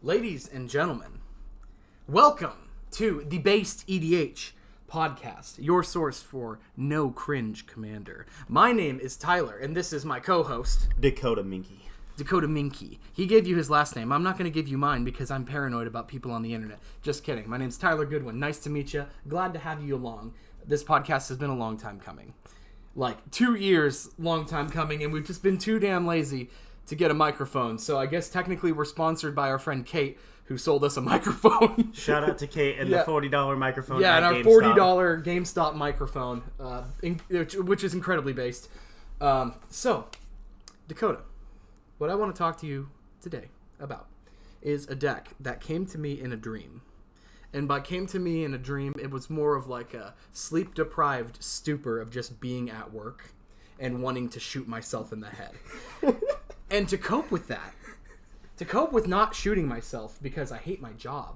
Ladies and gentlemen, welcome to the Based EDH podcast, your source for no cringe commander. My name is Tyler, and this is my co-host, Dakota Minky. Dakota Minky. He gave you his last name. I'm not going to give you mine because I'm paranoid about people on the internet. Just kidding. My name's Tyler Goodwin. Nice to meet you. Glad to have you along. This podcast has been a long time coming. Like 2 years, long time coming, and we've just been too damn lazy to get a microphone. So I guess technically we're sponsored by our friend Kate, who sold us a microphone. Shout out to Kate and the $40 microphone. Yeah, and our GameStop. $40 GameStop microphone, which is incredibly based. So, Dakota, what I want to talk to you today about is a deck that came to me in a dream. And by came to me in a dream, it was more of like a sleep-deprived stupor of just being at work and wanting to shoot myself in the head. And to cope with that, to cope with not shooting myself because I hate my job,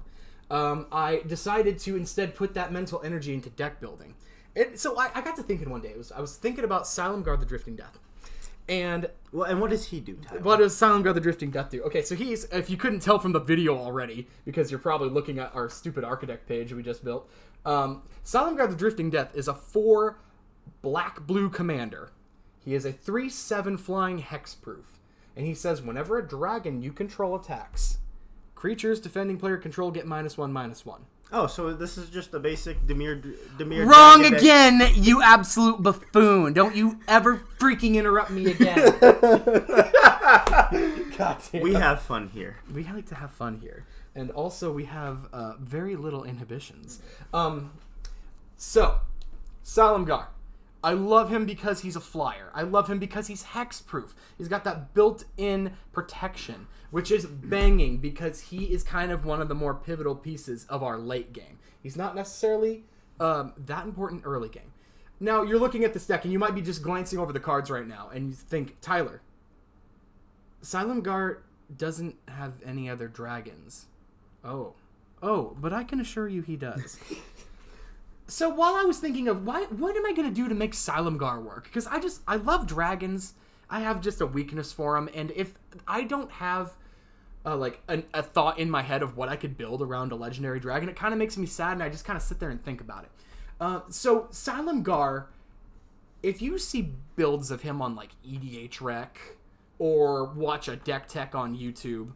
I decided to instead put that mental energy into deck building. And so I got to thinking one day, I was thinking about Silumgar the Drifting Death. And what does he do, Tyler? What does Silumgar the Drifting Death do? Okay, so he's, if you couldn't tell from the video already, because you're probably looking at our stupid Architect page we just built, Silumgar the Drifting Death is a 4 black-blue commander. He is a 3/7 flying hexproof. And he says, whenever a dragon you control attacks, creatures defending player control get -1/-1. Oh, so this is just a basic Dimir Wrong again, you absolute buffoon. Don't you ever freaking interrupt me again. God damn. We have fun here. We like to have fun here. And also we have very little inhibitions. So, Silumgar. I love him because he's a flyer. I love him because he's hexproof. He's got that built-in protection, which is banging because he is kind of one of the more pivotal pieces of our late game. He's not necessarily that important early game. Now, you're looking at this deck, and you might be just glancing over the cards right now, and you think, Tyler, Silumgar doesn't have any other dragons. Oh, but I can assure you he does. So while I was thinking of what am I going to do to make Silumgar work? Because I love dragons. I have just a weakness for them. And if I don't have a thought in my head of what I could build around a legendary dragon, it kind of makes me sad, and I just kind of sit there and think about it. So Silumgar, if you see builds of him on like EDH Rec or watch a deck tech on YouTube,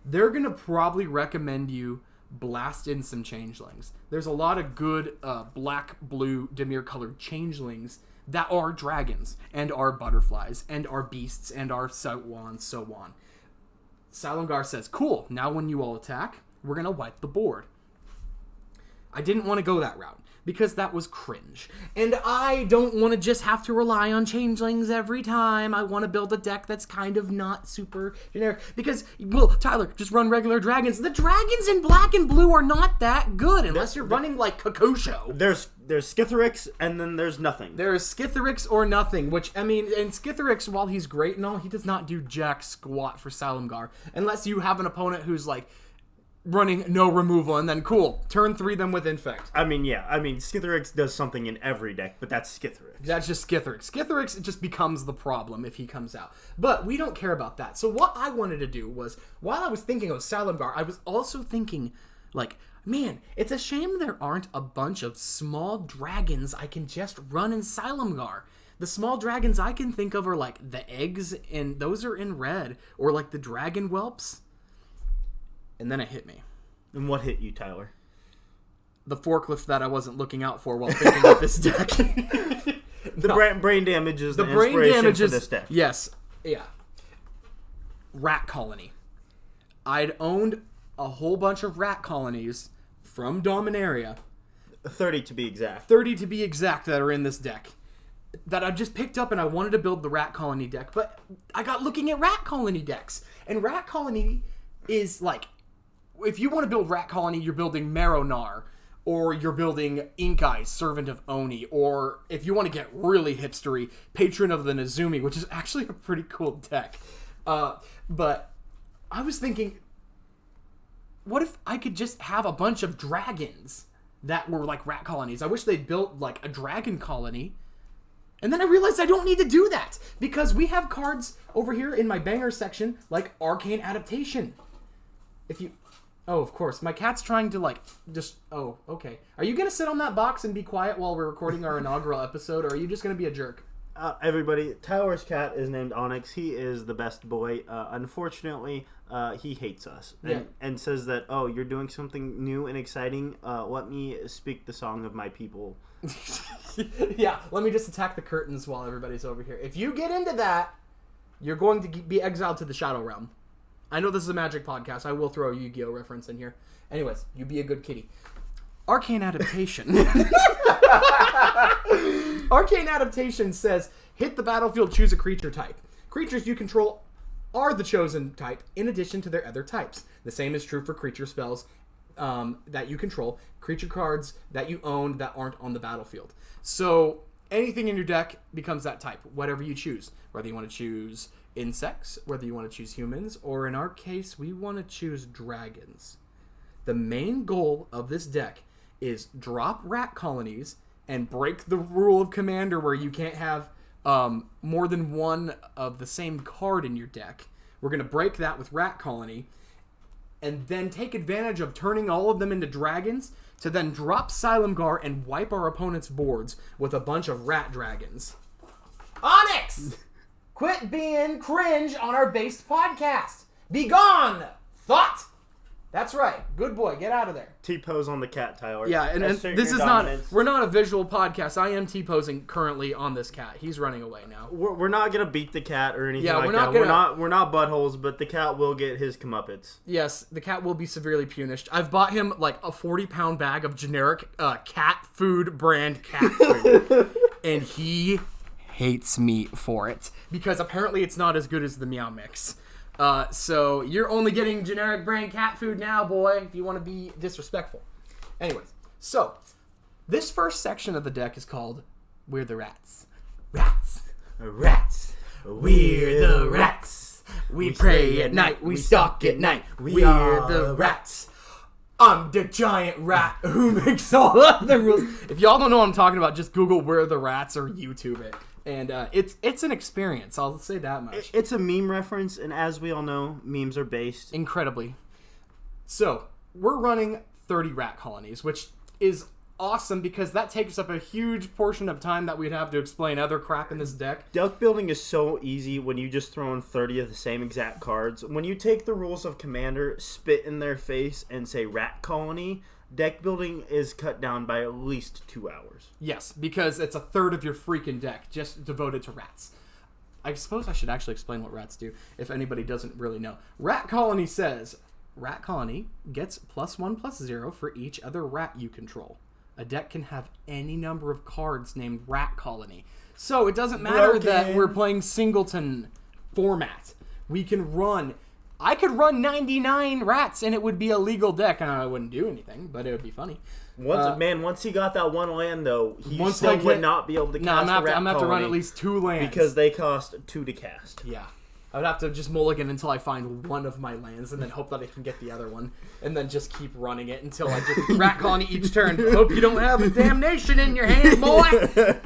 they're going to probably recommend you blast in some changelings. There's a lot of good black-blue Dimir-colored changelings that are dragons, and are butterflies, and are beasts, and are so on, so on. Silumgar says, cool, now when you all attack, we're going to wipe the board. I didn't want to go that route, because that was cringe. And I don't want to just have to rely on changelings every time. I want to build a deck that's kind of not super generic. Because, well, Tyler, just run regular dragons. The dragons in black and blue are not that good unless you're running like Kokosho. There's Skithiryx, and then there's nothing. There's Skithiryx or nothing, which, I mean, and Skithiryx, while he's great and all, he does not do jack squat for Silumgar. Unless you have an opponent who's like, running no removal, and then cool, turn 3 them with Infect. I mean, yeah. Skithiryx does something in every deck, but that's Skithiryx. That's just Skithiryx. Skithiryx just becomes the problem if he comes out. But we don't care about that. So what I wanted to do was, while I was thinking of Silumgar, I was also thinking, like, man, it's a shame there aren't a bunch of small dragons I can just run in Silumgar. The small dragons I can think of are, like, the eggs, and those are in red, or, like, the dragon whelps. And then it hit me. And what hit you, Tyler? The forklift that I wasn't looking out for while thinking of this deck. Brain damage is the inspiration for this deck. Yes. Yeah. Rat colony. I'd owned a whole bunch of rat colonies from Dominaria. 30 to be exact. 30 to be exact that are in this deck. That I just picked up, and I wanted to build the rat colony deck. But I got looking at rat colony decks. And rat colony is like, if you want to build Rat Colony, you're building Maronar, or you're building Ink Eyes, Servant of Oni, or if you want to get really hipstery, Patron of the Nezumi, which is actually a pretty cool deck. But I was thinking, what if I could just have a bunch of dragons that were like rat colonies? I wish they'd built like a dragon colony. And then I realized I don't need to do that, because we have cards over here in my banger section like Arcane Adaptation. if you... Oh, of course. My cat's trying to, like, just... Oh, okay. Are you going to sit on that box and be quiet while we're recording our inaugural episode, or are you just going to be a jerk? Everybody, Tyler's cat is named Onyx. He is the best boy. Unfortunately, he hates us and says that, oh, you're doing something new and exciting. Let me speak the song of my people. Yeah, let me just attack the curtains while everybody's over here. If you get into that, you're going to be exiled to the Shadow Realm. I know this is a Magic podcast. I will throw a Yu-Gi-Oh reference in here. Anyways, you be a good kitty. Arcane Adaptation. Arcane Adaptation says, hit the battlefield, choose a creature type. Creatures you control are the chosen type in addition to their other types. The same is true for creature spells that you control, creature cards that you own that aren't on the battlefield. So anything in your deck becomes that type, whatever you choose. Whether you want to choose insects, whether you want to choose humans, or in our case, we want to choose dragons. The main goal of this deck is drop rat colonies and break the rule of Commander where you can't have more than one of the same card in your deck. We're going to break that with rat colony and then take advantage of turning all of them into dragons to then drop Silumgar and wipe our opponent's boards with a bunch of rat dragons. Onyx! Quit being cringe on our Based podcast. Be gone! Thought! That's right. Good boy. Get out of there. T-pose on the cat, Tyler. Yeah, and this is dominance. We're not a visual podcast. I am T-posing currently on this cat. He's running away now. We're not going to beat the cat or anything like that. We're not buttholes, but the cat will get his comeuppance. Yes, the cat will be severely punished. I've bought him like a 40-pound bag of generic cat food brand cat food. And he hates me for it because apparently it's not as good as the Meow Mix. So you're only getting generic brand cat food now, boy, if you want to be disrespectful. Anyways, so this first section of the deck is called We're the Rats. Rats. Rats. We're the rats. We pray at night. We stalk at night. We're the rats. I'm the giant rat who makes all of the rules. If y'all don't know what I'm talking about, just Google We're the Rats or YouTube it. And it's an experience, I'll say that much. It's a meme reference, and as we all know, memes are based. Incredibly. So, we're running 30 rat colonies, which is awesome because that takes up a huge portion of time that we'd have to explain other crap in this deck. Deck building is so easy when you just throw in 30 of the same exact cards. When you take the rules of Commander, spit in their face, and say rat colony, deck building is cut down by at least 2 hours. Yes, because it's a third of your freaking deck just devoted to rats. I suppose I should actually explain what rats do if anybody doesn't really know. Rat Colony says, Rat Colony gets +1/+0 for each other rat you control. A deck can have any number of cards named Rat Colony. So it doesn't matter that we're playing singleton format. We can run... I could run 99 rats and it would be a legal deck and I wouldn't do anything, but it would be funny. Once he got that one land, though, he still would not be able to cast I'm going to have to run at least 2 lands. Because they cost 2 to cast. Yeah. I would have to just mulligan until I find one of my lands and then hope that I can get the other one. And then just keep running it until I just rat colony each turn. Hope you don't have a damnation in your hand, boy!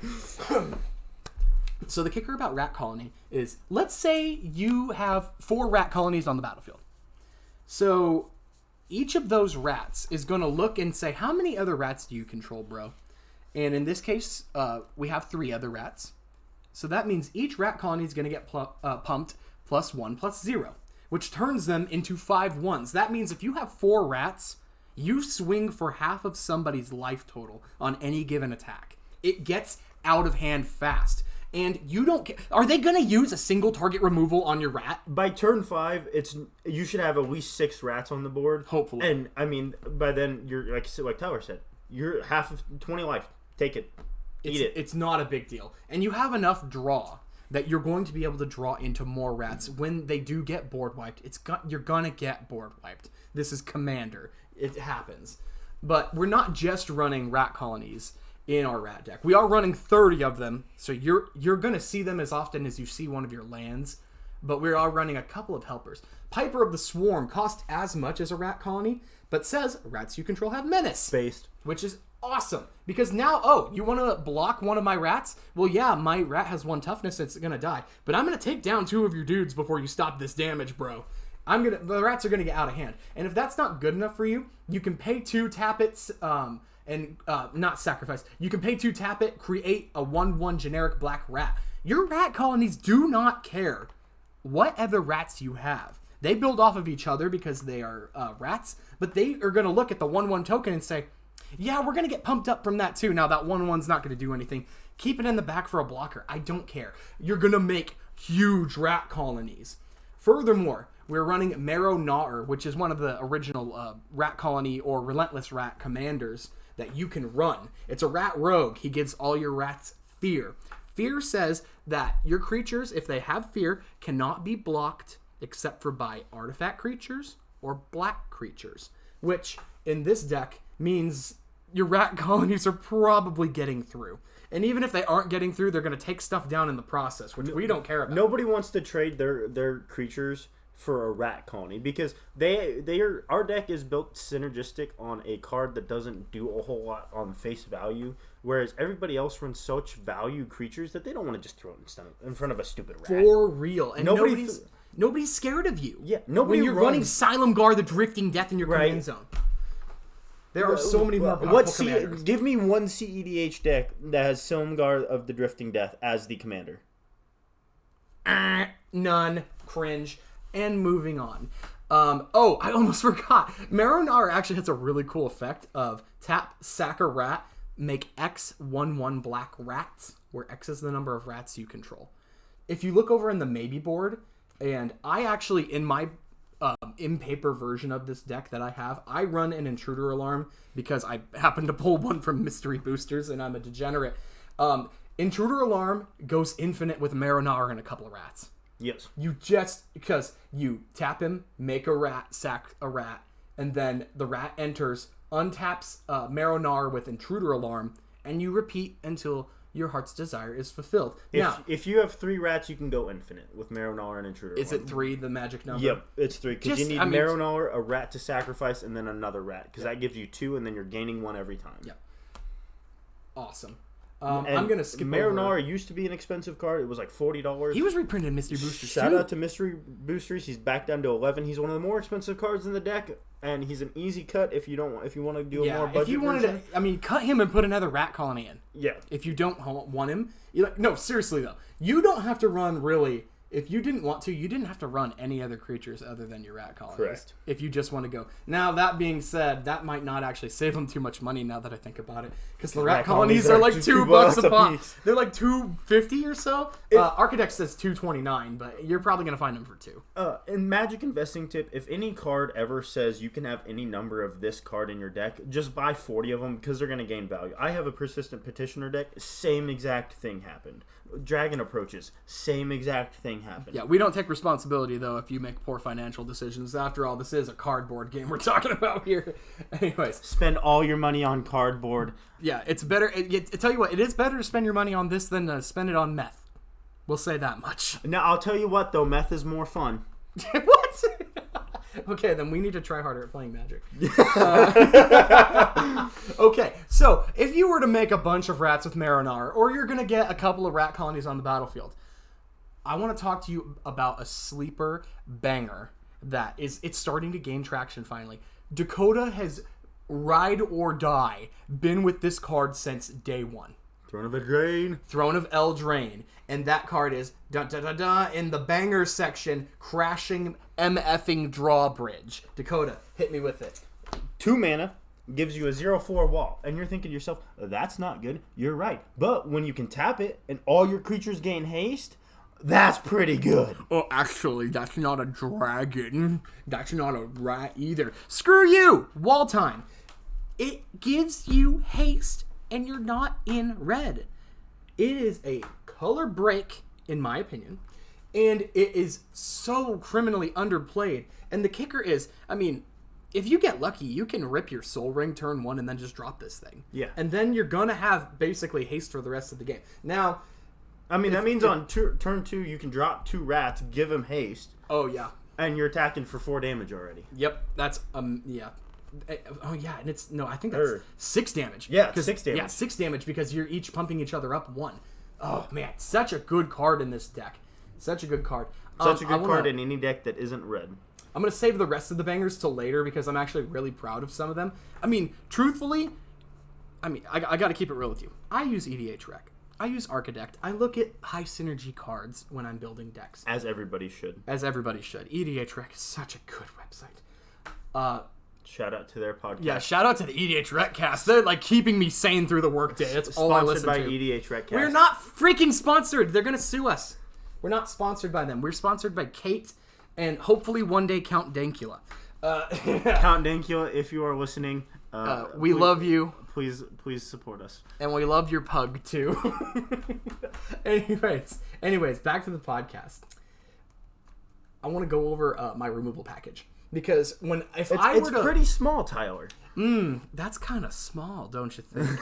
So the kicker about rat colony is, let's say you have 4 rat colonies on the battlefield. So each of those rats is going to look and say, how many other rats do you control, bro? And in this case, we have 3 other rats. So that means each rat colony is going to get pumped +1/+0, which turns them into 5 ones. That means if you have 4 rats, you swing for half of somebody's life total on any given attack. It gets out of hand fast. And you don't... Are they going to use a single target removal on your rat? By turn 5, you should have at least 6 rats on the board. Hopefully. And, I mean, by then, you're like Tyler said, you're half of 20 life. Take it. Eat it. It's not a big deal. And you have enough draw that you're going to be able to draw into more rats. When they do get board wiped, you're going to get board wiped. This is Commander. It happens. But we're not just running rat colonies in our rat deck. We are running 30 of them, so you're going to see them as often as you see one of your lands, but we are running a couple of helpers. Piper of the Swarm costs as much as a rat colony, but says rats you control have menace. Based. Which is awesome, because now, you want to block one of my rats? Well, yeah, my rat has 1 toughness, it's going to die, but I'm going to take down 2 of your dudes before you stop this damage, bro. the rats are gonna get out of hand. And if that's not good enough for you, you can pay 2, tap it, and not sacrifice. You can pay 2, tap it, create a 1/1 generic black rat. Your rat colonies do not care what other rats you have. They build off of each other because they are rats, but they are going to look at the 1/1 token and say, yeah, we're going to get pumped up from that too. Now that 1/1's not going to do anything. Keep it in the back for a blocker. I don't care. You're going to make huge rat colonies. Furthermore, we're running Marrow Gnawer, which is one of the original rat colony or relentless rat commanders that you can run. It's a rat rogue. He gives all your rats fear. Fear says that your creatures, if they have fear, cannot be blocked except for by artifact creatures or black creatures, which in this deck means your rat colonies are probably getting through. And even if they aren't getting through, they're going to take stuff down in the process, which we don't care about. Nobody wants to trade their creatures for a rat colony because our deck is built synergistic on a card that doesn't do a whole lot on face value, whereas everybody else runs such value creatures that they don't want to just throw it in front of a stupid rat. For real. And nobody's scared of you. Yeah, when you're running Silumgar, the Drifting Death in your command zone. There are so many more powerful commanders. Give me one CEDH deck that has Silumgar of the Drifting Death as the commander. None. Cringe. And moving on. I almost forgot. Marrow Gnawer actually has a really cool effect of tap, sack a rat, make X 1/1 black rats, where X is the number of rats you control. If you look over in the maybe board, and I actually, in my in-paper version of this deck that I have, I run an intruder alarm because I happen to pull one from mystery boosters and I'm a degenerate. Intruder alarm goes infinite with Marrow Gnawer and a couple of rats. Yes. Because you tap him, make a rat, sack a rat, and then the rat enters, untaps Marrow Gnawer with intruder alarm, and you repeat until your heart's desire is fulfilled. If you have 3 rats, you can go infinite with Marrow Gnawer and intruder alarm. Is it 3 the magic number? Yep, it's 3 because you need Marrow Gnawer, a rat to sacrifice, and then another rat because that gives you 2, and then you're gaining 1 every time. Yep. Awesome. I'm going to skip Marrow Gnawer used to be an expensive card. It was like $40. He was reprinted in Mystery Boosters Shout out to Mystery Boosters. He's back down to 11. He's one of the more expensive cards in the deck, and he's an easy cut if you want to do a more budget if you wanted version. to, cut him and put another rat colony in. Yeah. If you don't want him. No, seriously though. You don't have to run really... If you didn't want to, you didn't have to run any other creatures other than your rat colonies. Correct. If you just want to go. Now, that being said, that might not actually save them too much money now that I think about it. Because the rat colonies are like $2 a pop. They're like $2.50 or so. Architect says $2.29, but you're probably going to find them for $2. In Magic investing tip, if any card ever says you can have any number of this card in your deck, just buy 40 of them because they're going to gain value. I have a Persistent Petitioner deck. Same exact thing happened. Dragon Approaches. Same exact thing happened. Yeah, we don't take responsibility, though, if you make poor financial decisions. After all, this is a cardboard game we're talking about here. Anyways. Spend all your money on cardboard. Yeah, it's better. I tell you what, it is better to spend your money on this than to spend it on meth. We'll say that much. Now, I'll tell you what, though. Meth is more fun. What? Okay, then we need to try harder at playing Magic. Okay, so if you were to make a bunch of rats with Marrow Gnawer, or you're going to get a couple of rat colonies on the battlefield, I want to talk to you about a sleeper banger that it's starting to gain traction finally. Dakota has ride or die been with this card since day one. Throne of Eldraine. Throne of Eldraine. And that card is in the banger section, Crashing MFing Drawbridge. Dakota, hit me with it. 2 mana gives you a 0/4 wall. And you're thinking to yourself, that's not good. You're right. But when you can tap it and all your creatures gain haste, that's pretty good. Oh, actually, that's not a dragon. That's not a rat either. Screw you! Wall time. It gives you haste, and you're not in red. It is a color break, in my opinion, and it is so criminally underplayed. And the kicker is, if you get lucky, you can rip your Soul Ring turn 1 and then just drop this thing. Yeah. And then you're going to have basically haste for the rest of the game. Now... that means on turn 2, you can drop 2 rats, give them haste. Oh, yeah. And you're attacking for 4 damage already. Yep, that's, yeah. Oh, yeah, and I think that's 6 damage. Yeah, 6 damage. Yeah, 6 damage because you're each pumping each other up 1. Oh, man, such a good card in this deck. Such a good card. Such a good card in any deck that isn't red. I'm going to save the rest of the bangers till later because I'm actually really proud of some of them. I mean, truthfully, I got to keep it real with you. I use EDH Rec. I use Architect. I look at high synergy cards when I'm building decks. As everybody should. EDH Rec is such a good website. Shout out to their podcast. Yeah, shout out to the EDH Rec cast. They're like keeping me sane through the workday. That's all I listen to. Sponsored by EDH Rec cast. We're not freaking sponsored. They're going to sue us. We're not sponsored by them. We're sponsored by Kate and hopefully one day Count Dankula. Count Dankula, if you are listening, we love you. Please support us. And we love your pug too. Anyways, back to the podcast. I want to go over my removal package because it's pretty small, Tyler. That's kind of small, don't you think?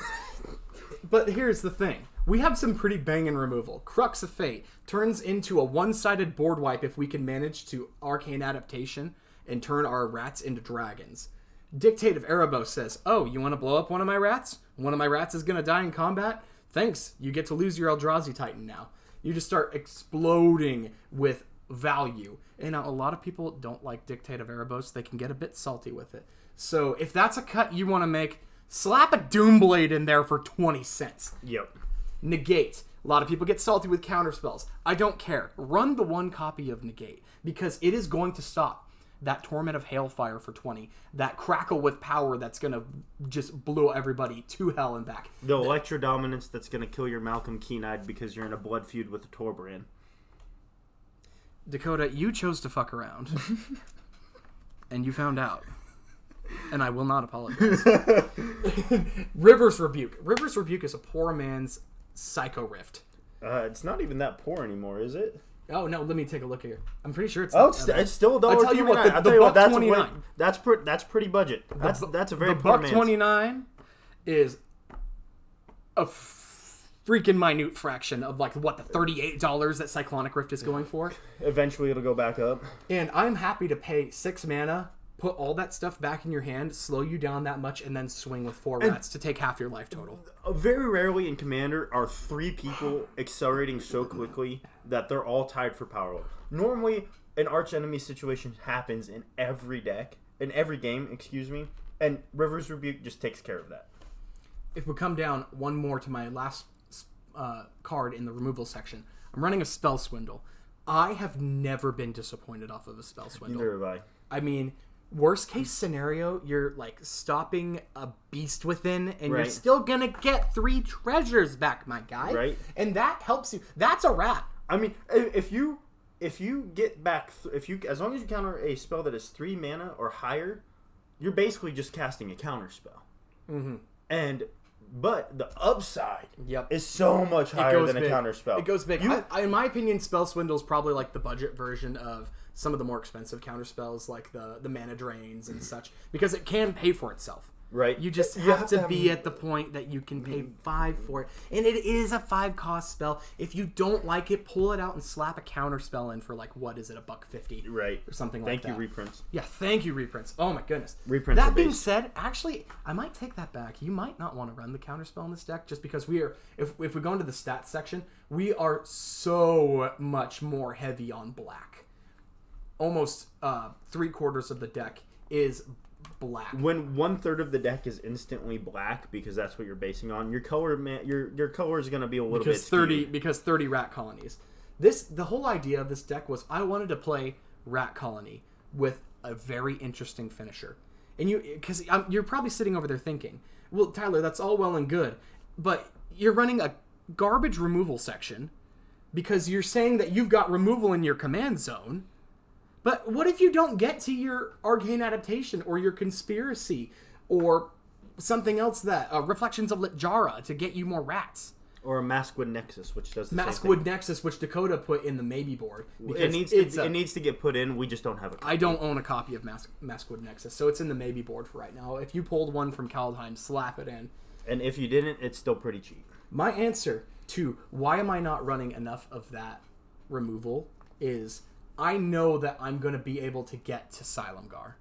But here's the thing. We have some pretty banging removal. Crux of Fate turns into a one-sided board wipe if we can manage to Arcane Adaptation and turn our rats into dragons. Dictate of Erebos says, oh, you want to blow up one of my rats? One of my rats is going to die in combat? Thanks, you get to lose your Eldrazi Titan now. You just start exploding with value. And a lot of people don't like Dictate of Erebos. They can get a bit salty with it. So if that's a cut you want to make, slap a Doomblade in there for 20 cents. Yep. Negate. A lot of people get salty with counterspells. I don't care. Run the one copy of Negate because it is going to stop that Torment of Hailfire for 20, that Crackle with Power that's going to just blow everybody to hell and back. The Electro Dominance that's going to kill your Malcolm Keen-Eyed because you're in a blood feud with the Torbrand. Dakota, you chose to fuck around. And you found out. And I will not apologize. River's Rebuke. River's Rebuke is a poor man's Psycho Rift. It's not even that poor anymore, is it? Oh no, let me take a look here. I'm pretty sure it's. It's still $1.29. I'll tell you what, the $1.29. That's pretty budget. That's a very poor man's. The $1.29 is a freaking minute fraction of like what the $38 that Cyclonic Rift is going for. Eventually, it'll go back up. And I'm happy to pay 6 mana, put all that stuff back in your hand, slow you down that much, and then swing with 4 rats to take half your life total. Very rarely in Commander are 3 people accelerating so quickly that they're all tied for power. Normally, an arch enemy situation happens in every deck, in every game, and River's Rebuke just takes care of that. If we come down one more to my last card in the removal section, I'm running a Spell Swindle. I have never been disappointed off of a Spell Swindle. Neither have I. I mean, worst case scenario, you're like stopping a beast within, and you're still gonna get 3 treasures back, my guy. Right. And that helps you. That's a rat. I mean, if you get back, as long as you counter a spell that is 3 mana or higher, you're basically just casting a counter spell. Mm-hmm. But the upside is so much higher than a counter spell. It goes big. In my opinion, Spell Swindle is probably like the budget version of some of the more expensive counter spells, like the mana drains and such, because it can pay for itself. Right. You just have to be at the point that you can pay 5 for it. And it is a 5 cost spell. If you don't like it, pull it out and slap a counter spell in for like, what is it, $1.50? Right. Or something like that. Thank you, reprints. Yeah, thank you, reprints. Oh my goodness. Reprints. That being said, actually, I might take that back. You might not want to run the counter spell in this deck just because we are, if we go into the stats section, we are so much more heavy on black. Almost 3/4 of the deck is black. When 1/3 of the deck is instantly black, because that's what you're basing on, your color is going to be a little bit skewed. Because 30 rat colonies. The whole idea of this deck was I wanted to play rat colony with a very interesting finisher. And you're probably sitting over there thinking, well, Tyler, that's all well and good, but you're running a garbage removal section because you're saying that you've got removal in your command zone. But what if you don't get to your Arcane Adaptation or your Conspiracy or something else that Reflections of Litjara to get you more rats? Or a Maskwood Nexus, which does the Maskwood same thing. Nexus, which Dakota put in the maybe board. It needs to get put in. We just don't have a copy. I don't own a copy of Maskwood Nexus, so it's in the maybe board for right now. If you pulled one from Kaldheim, slap it in. And if you didn't, it's still pretty cheap. My answer to why am I not running enough of that removal is I know that I'm going to be able to get to Silumgar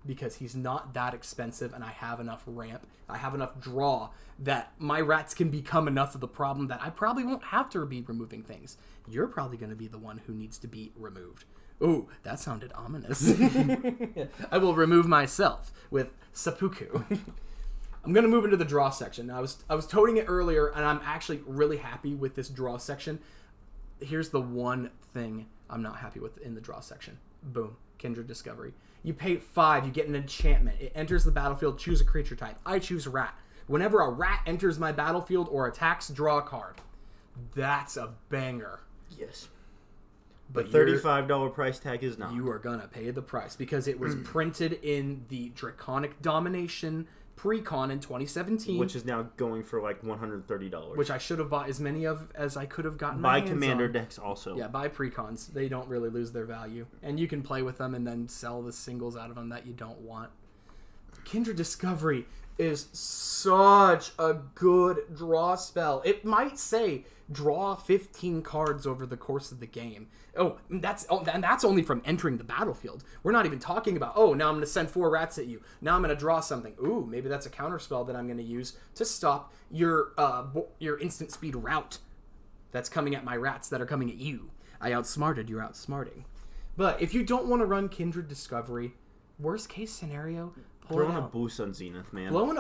because he's not that expensive and I have enough ramp, I have enough draw that my rats can become enough of the problem that I probably won't have to be removing things. You're probably going to be the one who needs to be removed. Ooh, that sounded ominous. I will remove myself with seppuku. I'm going to move into the draw section. Now, I was toting it earlier, and I'm actually really happy with this draw section. Here's the one thing I'm not happy with in the draw section. Boom. Kindred Discovery. You pay 5, you get an enchantment. It enters the battlefield, choose a creature type. I choose rat. Whenever a rat enters my battlefield or attacks, draw a card. That's a banger. Yes. But $35 price tag is not. You are going to pay the price because it was printed in the Draconic Domination pre-con in 2017. Which is now going for like $130. Which I should have bought as many of as I could have gotten Buy commander decks also. Yeah, buy pre-cons. They don't really lose their value. And you can play with them and then sell the singles out of them that you don't want. Kindred Discovery is such a good draw spell. It might say draw 15 cards over the course of the game. And that's only from entering the battlefield. We're not even talking about, now I'm going to send 4 rats at you. Now I'm going to draw something. Ooh, maybe that's a counter spell that I'm going to use to stop your instant speed route that's coming at my rats that are coming at you. I outsmarted, you're outsmarting. But if you don't want to run Kindred Discovery, worst case scenario, throw in a Blue Sun Zenith, man. Throw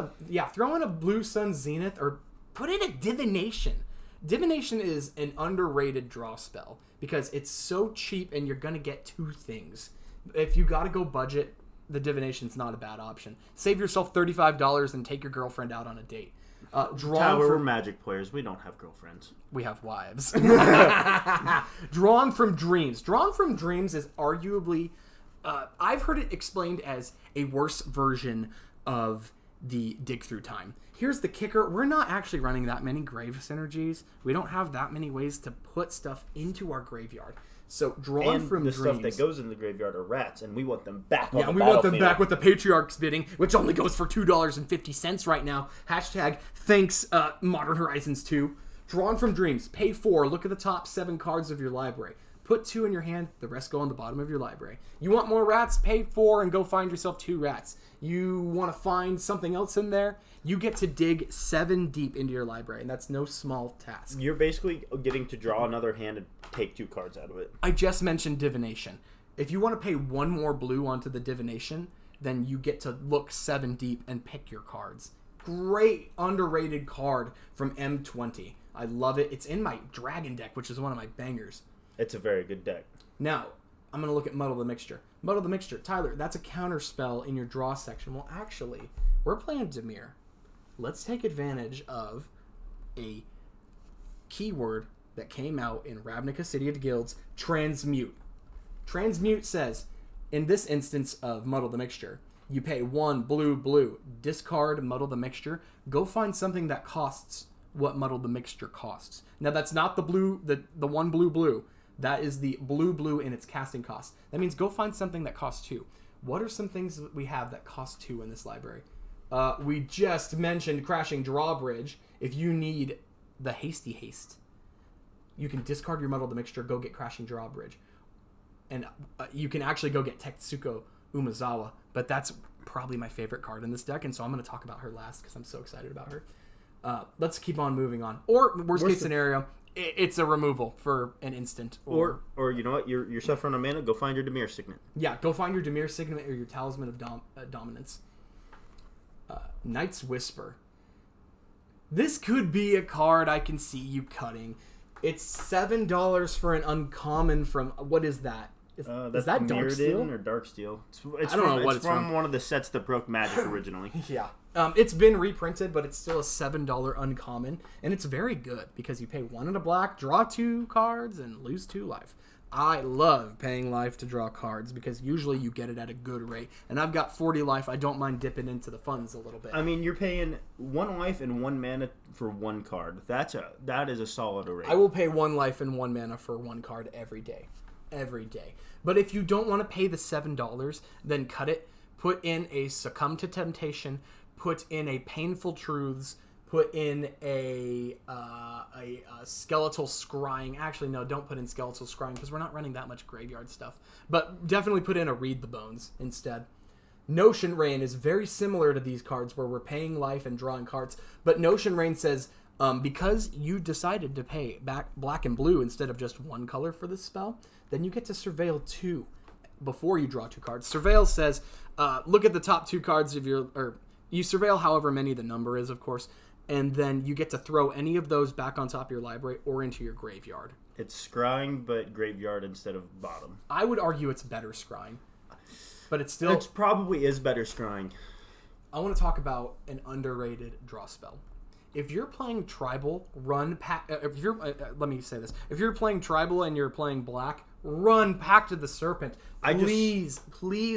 in a Blue Sun Zenith or put in a Divination. Divination is an underrated draw spell because it's so cheap and you're going to get 2 things. If you got to go budget, the Divination's not a bad option. Save yourself $35 and take your girlfriend out on a date. We're Magic players. We don't have girlfriends. We have wives. Drawn from Dreams. Drawn from Dreams is arguably... I've heard it explained as a worse version of the Dig Through Time. Here's the kicker. We're not actually running that many grave synergies. We don't have that many ways to put stuff into our graveyard. So Drawn from Dreams... stuff that goes in the graveyard are rats, and we want them back on the battlefield. Yeah, we want them back with the Patriarch's bidding, which only goes for $2.50 right now. Hashtag thanks Modern Horizons 2. Drawn from Dreams. Pay 4. Look at the top 7 cards of your library. Put 2 in your hand, the rest go on the bottom of your library. You want more rats? Pay 4 and go find yourself 2 rats. You want to find something else in there? You get to dig 7 deep into your library, and that's no small task. You're basically getting to draw another hand and take 2 cards out of it. I just mentioned Divination. If you want to pay 1 more blue onto the Divination, then you get to look 7 deep and pick your cards. Great underrated card from M20. I love it. It's in my Dragon deck, which is one of my bangers. It's a very good deck. Now, I'm going to look at Muddle the Mixture. Muddle the Mixture. Tyler, that's a counter spell in your draw section. Well, actually, we're playing Dimir. Let's take advantage of a keyword that came out in Ravnica City of Guilds, Transmute. Transmute says, in this instance of Muddle the Mixture, you pay 1 blue, discard Muddle the Mixture, go find something that costs what Muddle the Mixture costs. Now, that's not the blue, the 1 blue. That is the blue in its casting cost. That means go find something that costs 2. What are some things that we have that cost 2 in this library? We just mentioned Crashing Drawbridge. If you need the Hasty Haste, you can discard your Muddle the Mixture, go get Crashing Drawbridge. And you can actually go get Tetsuko Umezawa, but that's probably my favorite card in this deck, and so I'm going to talk about her last because I'm so excited about her. Let's keep on moving on. Or, worst case scenario, it's a removal for an instant. Or you know what? You're suffering a mana. Go find your Dimir Signet. Yeah, go find your Dimir Signet or your Talisman of Dominance. Knight's Whisper. This could be a card I can see you cutting. It's $7 for an uncommon from... What is that? Is that Darksteel? Or Darksteel? I don't know what it's from. One of the sets that broke Magic originally. Yeah. It's been reprinted, but it's still a $7 uncommon, and it's very good because you pay 1 and a black, draw 2 cards, and lose 2 life. I love paying life to draw cards because usually you get it at a good rate, and I've got 40 life. I don't mind dipping into the funds a little bit. I mean, you're paying 1 life and 1 mana for 1 card. That is a solid rate. I will pay 1 life and 1 mana for 1 card every day. Every day. But if you don't want to pay the $7, then cut it. Put in a Succumb to Temptation. Put in a Painful Truths. Put in a Skeletal Scrying. Actually, no, don't put in Skeletal Scrying because we're not running that much graveyard stuff. But definitely put in a Read the Bones instead. Notion Rain is very similar to these cards where we're paying life and drawing cards. But Notion Rain says, Because you decided to pay back black and blue instead of just one color for this spell, then you get to surveil 2 before you draw 2 cards. Surveil says, look at the top 2 cards of your, or you surveil however many the number is, of course, and then you get to throw any of those back on top of your library or into your graveyard. It's scrying, but graveyard instead of bottom. I would argue it's better scrying, but it's still... It probably is better scrying. I want to talk about an underrated draw spell. If you're playing tribal, run pack. Let me say this: if you're playing tribal and you're playing black, run Pact of the Serpent. Please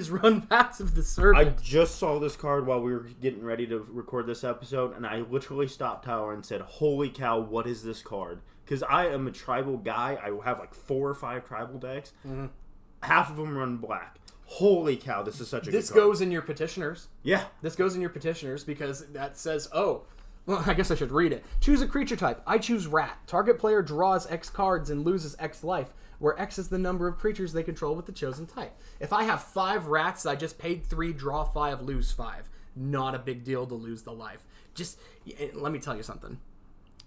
run Pact of the Serpent. I just saw this card while we were getting ready to record this episode, and I literally stopped Tower and said, "Holy cow, what is this card?" Because I am a tribal guy. I have like 4 or 5 tribal decks. Mm-hmm. Half of them run black. Holy cow, this is such a good card. This goes in your petitioners. Yeah. This goes in your petitioners because that says, well, I guess I should read it. Choose a creature type. I choose rat. Target player draws X cards and loses X life, where X is the number of creatures they control with the chosen type. If I have 5 rats, I just paid 3, draw 5, lose 5. Not a big deal to lose the life. Just, let me tell you something.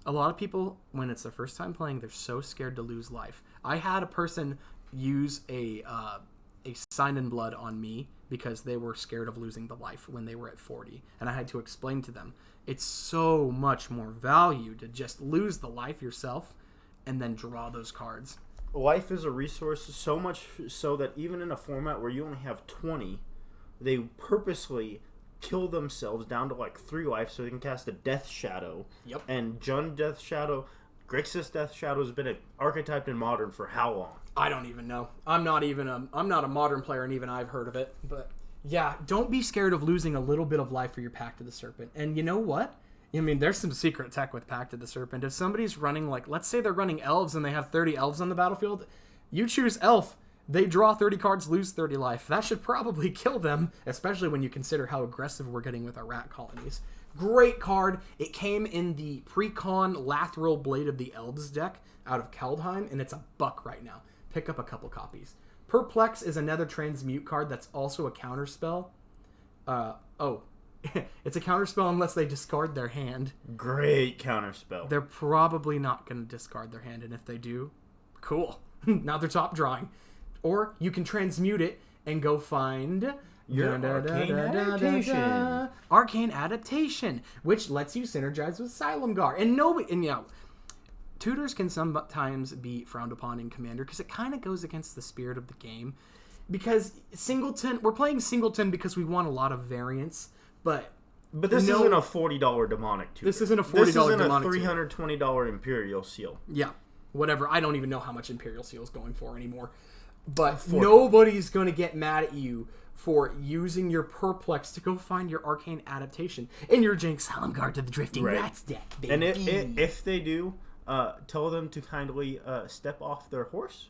A lot of people, when it's their first time playing, they're so scared to lose life. I had a person use a Sign in Blood on me because they were scared of losing the life when they were at 40. And I had to explain to them, it's so much more value to just lose the life yourself and then draw those cards. Life is a resource so much so that even in a format where you only have 20, they purposely kill themselves down to like 3 life so they can cast a Death Shadow. Yep. And Jund Death Shadow, Grixis Death Shadow has been archetyped in Modern for how long? I don't even know. I'm not a Modern player, and even I've heard of it. But yeah, don't be scared of losing a little bit of life for your Pact of the Serpent. And you know what? I mean, there's some secret tech with Pact of the Serpent. If somebody's running, like, let's say they're running elves and they have 30 elves on the battlefield, you choose elf. They draw 30 cards, lose 30 life. That should probably kill them, especially when you consider how aggressive we're getting with our rat colonies. Great card. It came in the Precon Lathril Blade of the Elves deck out of Keldheim, and it's $1 right now. Pick up a couple copies. Perplex is another transmute card that's also a counterspell. It's a counterspell unless they discard their hand. Great counterspell. They're probably not going to discard their hand, and if they do, cool. Now they're top drawing. Or you can transmute it and go find your Arcane Adaptation. Arcane Adaptation, which lets you synergize with Silumgar. And tutors can sometimes be frowned upon in Commander because it kind of goes against the spirit of the game. Because we're playing Singleton because we want a lot of variance, but this isn't a $40 demonic tutor. This isn't a $40 demonic This isn't a $320 Imperial Seal. Yeah, whatever. I don't even know how much Imperial Seal is going for anymore. But nobody's going to get mad at you for using your Perplex to go find your Arcane Adaptation in your Jank Silumgar to the Drifting Rats deck, baby. And if they do, tell them to kindly step off their horse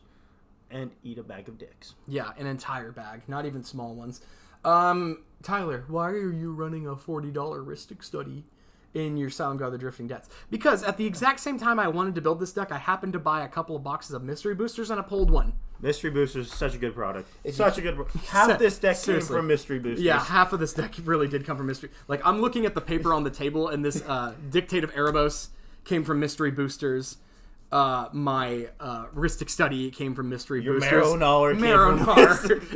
and eat a bag of dicks. Yeah, an entire bag, not even small ones. Tyler, why are you running a $40 Ristic Study in your Silumgar the Drifting Depths? Because at the exact same time I wanted to build this deck, I happened to buy a couple of boxes of Mystery Boosters and I pulled one. Mystery Boosters is such a good product. Half this deck came from Mystery Boosters. Yeah, half of this deck really did come from Mystery. Like, I'm looking at the paper on the table, and this Dictate of Erebos came from Mystery Boosters. My Ristic Study came from Mystery Boosters. Marrow-Gnawer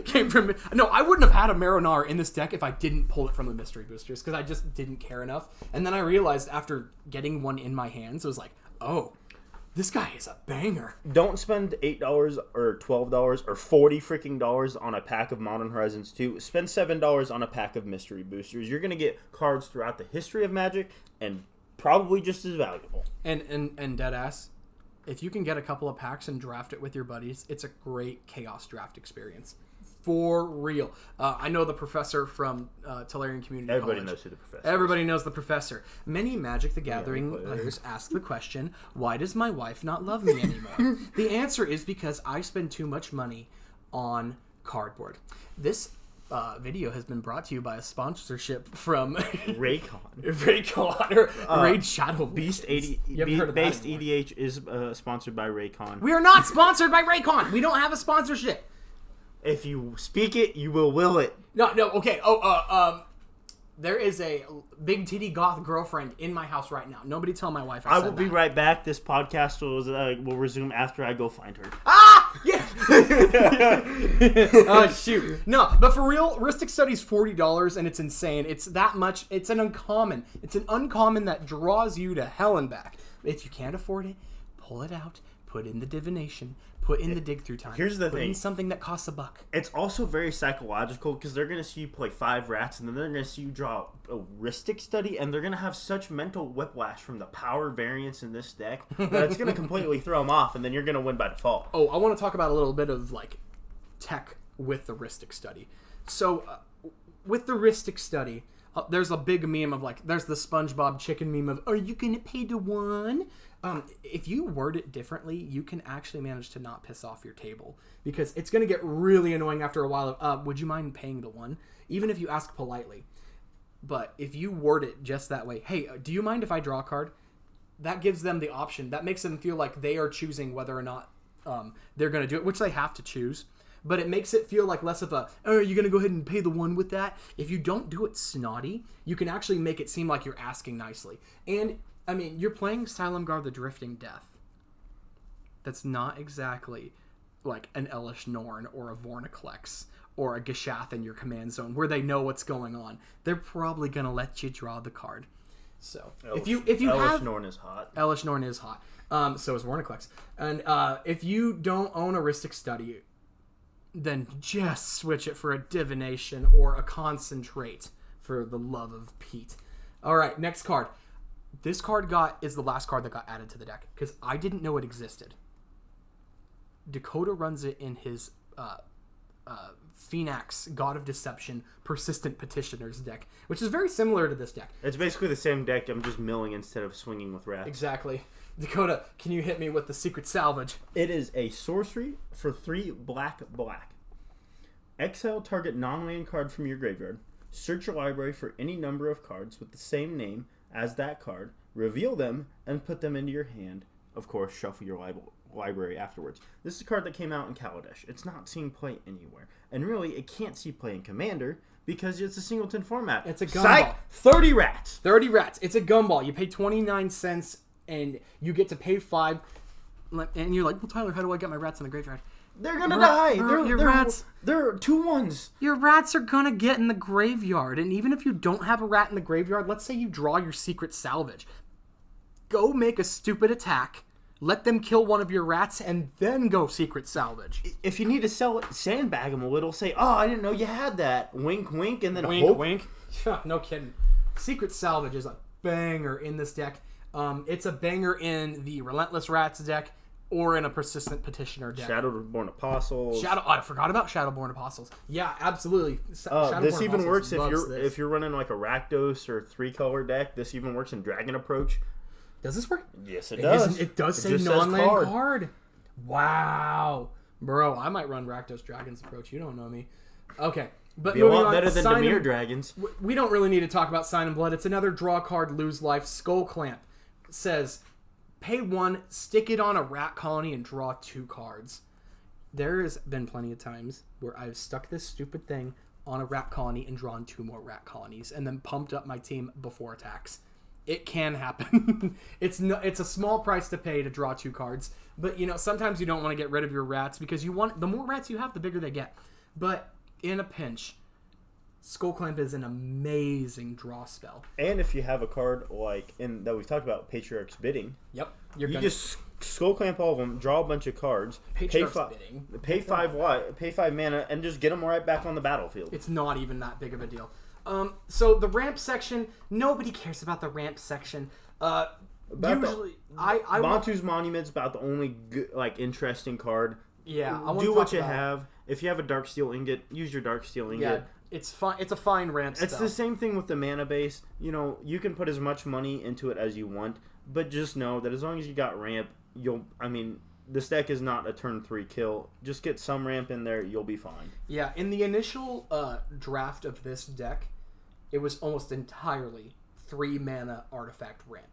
came from... No, I wouldn't have had a Marrow-Gnawer in this deck if I didn't pull it from the Mystery Boosters, because I just didn't care enough. And then I realized after getting one in my hands, it was like, oh, this guy is a banger. Don't spend $8 or $12 or $40 freaking dollars on a pack of Modern Horizons 2. Spend $7 on a pack of Mystery Boosters. You're going to get cards throughout the history of Magic and probably just as valuable. And deadass, if you can get a couple of packs and draft it with your buddies, it's a great Chaos draft experience. For real. I know the professor from Tolarian Community College. Everybody knows who the professor is. Everybody knows the professor. Many Magic the Gathering players ask the question, why does my wife not love me anymore? The answer is because I spend too much money on cardboard. This video has been brought to you by a sponsorship from Raycon. Raid Shadow. Based EDH is sponsored by Raycon. We are not sponsored by Raycon. We don't have a sponsorship. If you speak it, you will it. No, okay. There is a big titty goth girlfriend in my house right now. Nobody tell my wife I said will be that. right back. This podcast will resume after I go find her. Ah! Yeah! Oh, shoot. No, but for real, Ristic Study's $40, and it's insane. It's that much. It's an uncommon. It's an uncommon that draws you to hell and back. If you can't afford it, pull it out. Put in the divination. Put in the dig through time. Here's the Put thing. in something that costs $1. It's also very psychological because they're going to see you play 5 rats and then they're going to see you draw a Ristic Study and they're going to have such mental whiplash from the power variance in this deck that it's going to completely throw them off and then you're going to win by default. Oh, I want to talk about a little bit of like tech with the Ristic Study. So with the Ristic Study, there's a big meme of like, there's the SpongeBob chicken meme of, are you going to pay to 1? If you word it differently, you can actually manage to not piss off your table because it's going to get really annoying after a while of, would you mind paying the 1? Even if you ask politely. But if you word it just that way, hey, do you mind if I draw a card? That gives them the option. That makes them feel like they are choosing whether or not they're going to do it, which they have to choose. But it makes it feel like less of a, oh, are you going to go ahead and pay the 1 with that? If you don't do it snotty, you can actually make it seem like you're asking nicely. And I mean, you're playing Silumgar the Drifting Death. That's not exactly like an Elish Norn or a Vorniclex or a Geshath in your command zone where they know what's going on. They're probably going to let you draw the card. So, if you Elish have... Norn is hot. Elish Norn is hot. So is Vorniclex. And if you don't own a Ristic Study, then just switch it for a Divination or a Concentrate for the love of Pete. All right, next card. This card is the last card that got added to the deck because I didn't know it existed. Dakota runs it in his Phoenix, God of Deception, Persistent Petitioners deck, which is very similar to this deck. It's basically the same deck. I'm just milling instead of swinging with rats. Exactly. Dakota, can you hit me with the Secret Salvage? It is a sorcery for 3 black. Exile target non-land card from your graveyard. Search your library for any number of cards with the same name as that card, reveal them, and put them into your hand. Of course, shuffle your library afterwards. This is a card that came out in Kaladesh. It's not seeing play anywhere. And really, it can't see play in Commander because it's a singleton format. It's a gumball. Psych! 30 rats! 30 rats. It's a gumball. You pay 29 cents, and you get to pay 5. And you're like, well, Tyler, how do I get my rats in the graveyard? They're gonna die. Your rats. They're 2/1s. Your rats are gonna get in the graveyard, and even if you don't have a rat in the graveyard, let's say you draw your Secret Salvage. Go make a stupid attack, let them kill one of your rats, and then go Secret Salvage. If you need to sell it, sandbag them a little. Say, oh, I didn't know you had that. Wink, wink, and then wink, hope. wink. No kidding. Secret Salvage is a banger in this deck. It's a banger in the Relentless Rats deck. Or in a Persistent Petitioner deck. Shadowborn Apostles. I forgot about Shadowborn Apostles. Yeah, absolutely. This even works if you're running like a Rakdos or 3-color deck. This even works in Dragon Approach. Does this work? Yes, it does. It does say non-land card. Wow. Bro, I might run Rakdos Dragon's Approach. You don't know me. Okay. But be a lot better than Dimir Dragons. We don't really need to talk about Sign and Blood. It's another draw card, lose life. Skull Clamp says... Pay 1, stick it on a rat colony, and draw 2 cards. There has been plenty of times where I've stuck this stupid thing on a rat colony and drawn 2 more rat colonies, and then pumped up my team before attacks. It can happen. It's a small price to pay to draw 2 cards, but sometimes you don't want to get rid of your rats because the more rats you have, the bigger they get. But in a pinch, Skull Clamp is an amazing draw spell. And if you have a card like that we've talked about, Patriarch's Bidding. Yep. You just Skull Clamp all of them, draw a bunch of cards, Patriarch's Bidding. Pay 5 mana, and just get them right back on the battlefield. It's not even that big of a deal. So the ramp section, nobody cares about the ramp section. Bantu's Monument's about the only good, interesting card. Yeah, do what you have. If you have a Darksteel Ingot, use your Darksteel Ingot. Yeah, it's fine. It's a fine ramp spell. It's the same thing with the mana base. You can put as much money into it as you want, but just know that as long as you got ramp, this deck is not a turn 3 kill. Just get some ramp in there, you'll be fine. Yeah, in the initial draft of this deck, it was almost entirely 3 mana artifact ramp.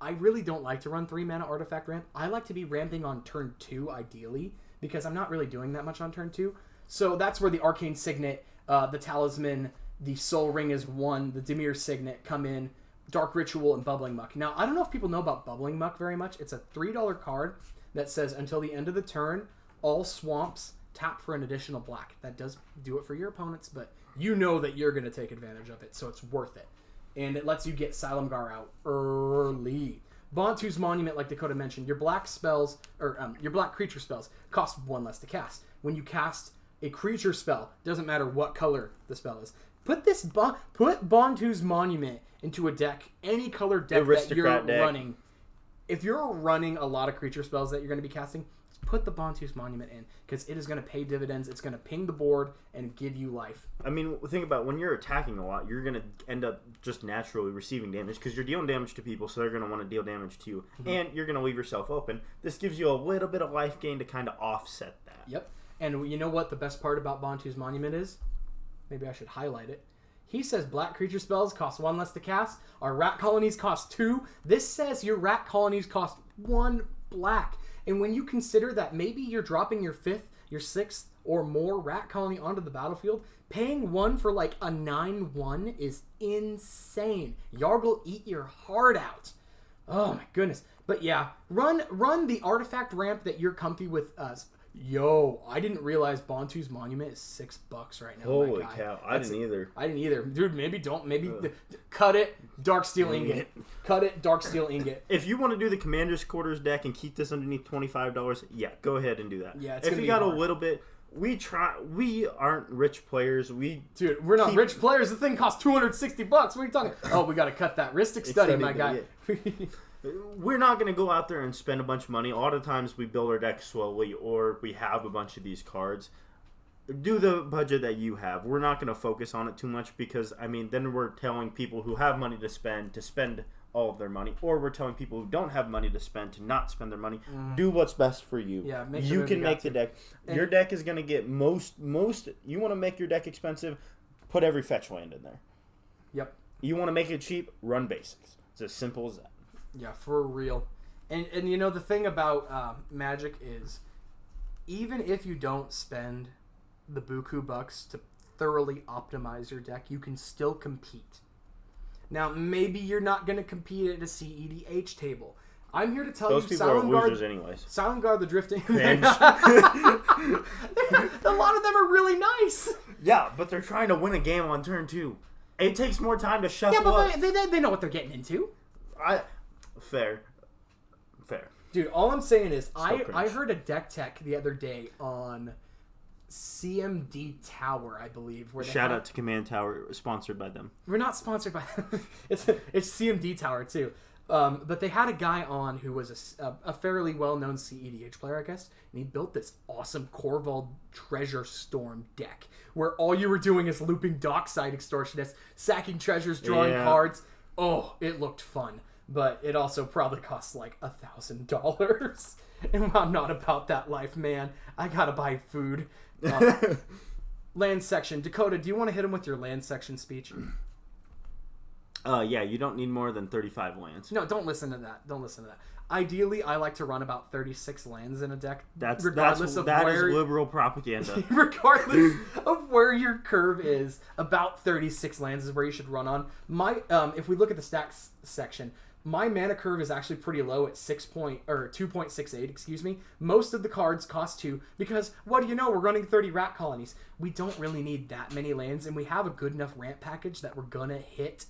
I really don't like to run 3 mana artifact ramp. I like to be ramping on turn 2 ideally, because I'm not really doing that much on turn 2. So that's where the Arcane Signet, the Talisman, The Soul Ring is 1. The Dimir Signet come in. Dark Ritual and Bubbling Muck. Now, I don't know if people know about Bubbling Muck very much. It's a $3 card that says until the end of the turn, all swamps tap for an additional black. That does do it for your opponents, but you know that you're going to take advantage of it, so it's worth it. And it lets you get Silumgar out early. Bontu's Monument, like Dakota mentioned, your black spells, or your black creature spells, cost 1 less to cast. When you cast a creature spell, doesn't matter what color the spell is, put Bontu's Monument into a deck, any color deck that you're running. If you're running a lot of creature spells that you're going to be casting, put the Bontu's Monument in, because it is going to pay dividends. It's going to ping the board and give you life. I mean, think about when you're attacking a lot, you're going to end up just naturally receiving damage because you're dealing damage to people, so they're going to want to deal damage to you. Mm-hmm. And you're going to leave yourself open. This gives you a little bit of life gain to kind of offset that. Yep. And you know what the best part about Bontu's Monument is? Maybe I should highlight it. He says black creature spells cost 1 less to cast. Our rat colonies cost 2. This says your rat colonies cost 1 black. And when you consider that maybe you're dropping your 5th, your 6th, or more rat colony onto the battlefield, paying 1 for like a 9/1 is insane. Yargle, eat your heart out. Oh my goodness. But yeah, run the artifact ramp that you're comfy with us. Yo, I didn't realize Bontu's Monument is $6 right now. Holy cow! I didn't either. Dude, cut it. Dark Steel Ingot. Cut it. Dark Steel Ingot. If you want to do the Commander's Quarters deck and keep this underneath $25, yeah, go ahead and do that. Yeah, it's if you got hard. A little bit, we aren't rich players. We're not rich players. The thing costs $260. What are you talking? Oh, we got to cut that Ristic Study, my guy. Yeah. We're not going to go out there and spend a bunch of money. A lot of times we build our deck slowly, or we have a bunch of these cards. Do the budget that you have. We're not going to focus on it too much because, I mean, then we're telling people who have money to spend all of their money. Or we're telling people who don't have money to spend to not spend their money. Do what's best for you. Yeah, you can make the deck. Your deck is going to get most. You want to make your deck expensive, put every fetch land in there. Yep. You want to make it cheap, run basics. It's as simple as that. Yeah, for real. And you know, the thing about Magic is, even if you don't spend the buku bucks to thoroughly optimize your deck, you can still compete. Now, maybe you're not going to compete at a CEDH table. I'm here to tell those you, people are losers anyways. Silumgar the Drifting. A lot of them are really nice. Yeah, but they're trying to win a game on turn 2. It takes more time to shuffle up. Yeah, but they know what they're getting into. Fair. Dude, all I'm saying is I heard a deck tech the other day on CMD Tower, I believe. Shout out to Command Tower, sponsored by them. We're not sponsored by them. It's CMD Tower, too. But they had a guy on who was a fairly well-known CEDH player, I guess, and he built this awesome Corval Treasure Storm deck where all you were doing is looping Dockside Extortionists, sacking treasures, drawing cards. Oh, it looked fun. But it also probably costs like $1,000. And I'm not about that life, man. I gotta buy food. Land section. Dakota, do you want to hit him with your land section speech? Yeah, you don't need more than 35 lands. No, don't listen to that. Ideally, I like to run about 36 lands in a deck. That is liberal propaganda. Regardless of where your curve is, about 36 lands is where you should run on. If we look at the stacks section, my mana curve is actually pretty low at 2.68. Excuse me. Most of the cards cost 2 because what do you know? We're running 30 rat colonies. We don't really need that many lands, and we have a good enough ramp package that we're gonna hit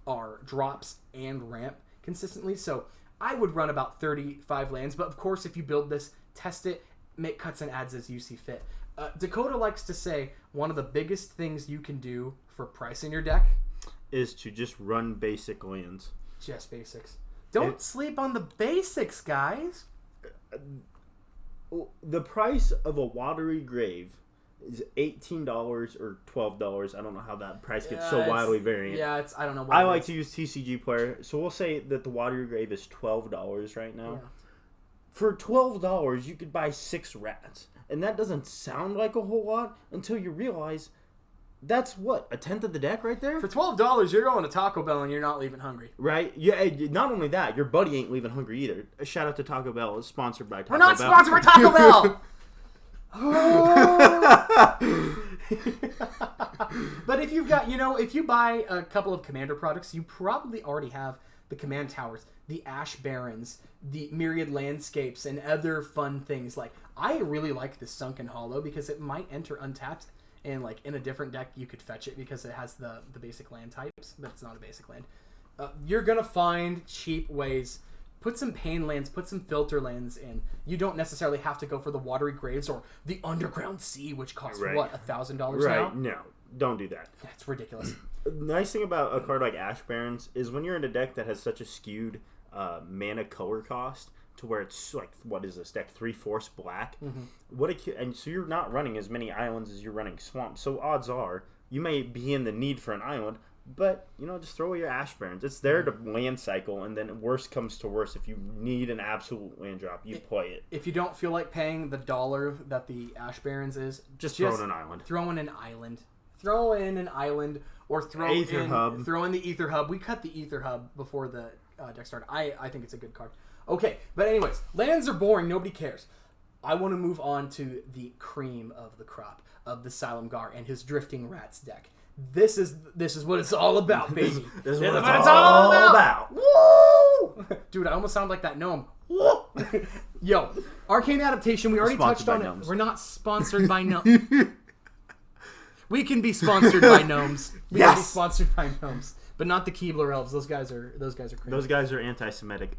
our drops and ramp consistently. So I would run about 35 lands, but of course, if you build this, test it, make cuts and adds as you see fit. Dakota likes to say one of the biggest things you can do for pricing your deck is to just run basic lands. Just basics. Don't sleep on the basics, guys. The price of a Watery Grave is $18 or $12. I don't know how that price gets so widely variant. Yeah, I don't know. I like to use TCG Player, so we'll say that the Watery Grave is $12 right now. Yeah. For $12, you could buy 6 rats, and that doesn't sound like a whole lot until you realize that's what, a tenth of the deck right there? For $12, you're going to Taco Bell and you're not leaving hungry. Right? Yeah. Not only that, your buddy ain't leaving hungry either. A shout out to Taco Bell. It's sponsored by Taco Bell. We're not sponsored by Taco Bell! But if you've got, if you buy a couple of Commander products, you probably already have the Command Towers, the Ash Barrens, the Myriad Landscapes, and other fun things. Like, I really like the Sunken Hollow because it might enter untapped, and like in a different deck you could fetch it because it has the basic land types, but it's not a basic land. You're gonna find cheap ways. Put some pain lands, put some filter lands in. You don't necessarily have to go for the Watery Graves or the Underground Sea, which costs what, $1,000 now? Right? No, don't do that. That's ridiculous. Nice thing about a card like Ash Barrens is when you're in a deck that has such a skewed mana color cost to where it's like, what is this deck? 3/4 black. And so you're not running as many islands as you're running swamps. So odds are you may be in the need for an island, but just throw away your Ash Barrens. It's there to land cycle, and then worst comes to worst. If you need an absolute land drop, you play it. If you don't feel like paying the $1 that the Ash Barrens is, just throw in an island. Throw in an island. Throw in an island, or throw in the Ether Hub. We cut the Ether Hub before the deck started. I think it's a good card. Okay, but anyways, lands are boring. Nobody cares. I want to move on to the cream of the crop of the Silumgar and his Drifting Rats deck. This is what it's all about, baby. This is what it's all about. Woo! Dude, I almost sound like that gnome. Woo! Yo, Arcane Adaptation, we already touched on it. We're not sponsored by gnomes. We can be sponsored by gnomes. We can be sponsored by gnomes. But not the Keebler elves. Those guys are crazy. Those guys are anti-Semitic.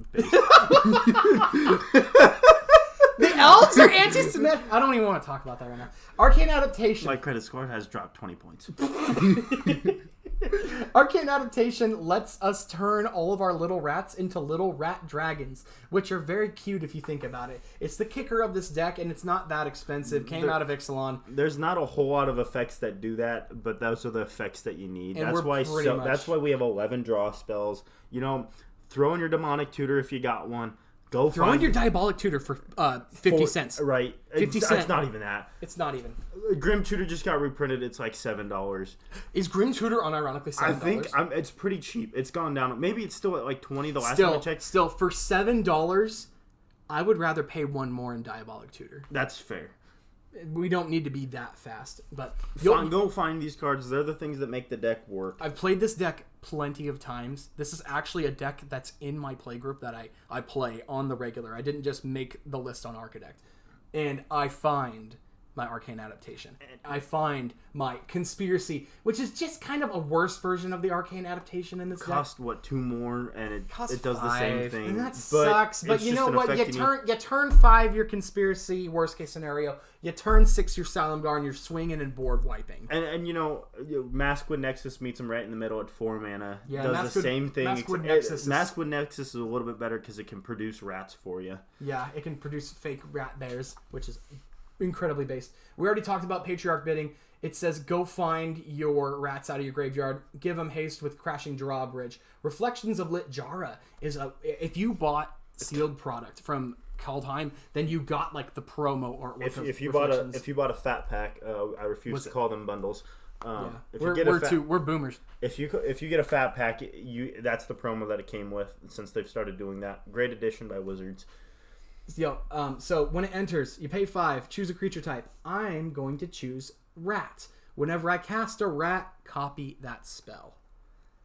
The elves are anti-Semitic. I don't even want to talk about that right now. Arcane Adaptation. My credit score has dropped 20 points. Arcane Adaptation lets us turn all of our little rats into little rat dragons, which are very cute if you think about it. It's the kicker of this deck, and it's not that expensive. Came out of Ixalan. There's not a whole lot of effects that do that, but those are the effects that you need. And that's why we have 11 draw spells. Throw in your Demonic Tutor if you got one. Throw in your Diabolic Tutor for 50 cents. Right. 50 cents. It's not even that. It's not even. Grim Tutor just got reprinted. It's like $7. Is Grim Tutor unironically $7? I think it's pretty cheap. It's gone down. Maybe it's still at like 20 the last time I checked. Still, for $7, I would rather pay one more in Diabolic Tutor. That's fair. We don't need to be that fast, but go find these cards. They're the things that make the deck work. I've played this deck plenty of times. This is actually a deck that's in my play group that I play on the regular. I didn't just make the list on Architect. And I find my Arcane Adaptation. I find my Conspiracy, which is just kind of a worse version of the Arcane Adaptation in this deck. Cost 2 more, and it does the same thing. And that sucks. But you know what? You turn 5 your Conspiracy, worst case scenario. You turn 6 your Silumgar, and you're swinging and board wiping. And Maskwood Nexus meets him right in the middle at 4 mana. Yeah, does the same thing. Maskwood Nexus is a little bit better because it can produce rats for you. Yeah, it can produce fake rat bears, which is incredibly based. We already talked about Patriarch bidding. It says go find your rats out of your graveyard. Give them haste with Crashing Drawbridge. Reflections of Lit Jara is if you bought sealed product from Kaldheim, then you got like the promo artwork. If you bought a fat pack, I refuse to call them bundles. We're boomers. If you get a fat pack, that's the promo that it came with since they've started doing that. Great addition by Wizards. So when it enters, you pay 5, choose a creature type. I'm going to choose rat. Whenever I cast a rat, copy that spell.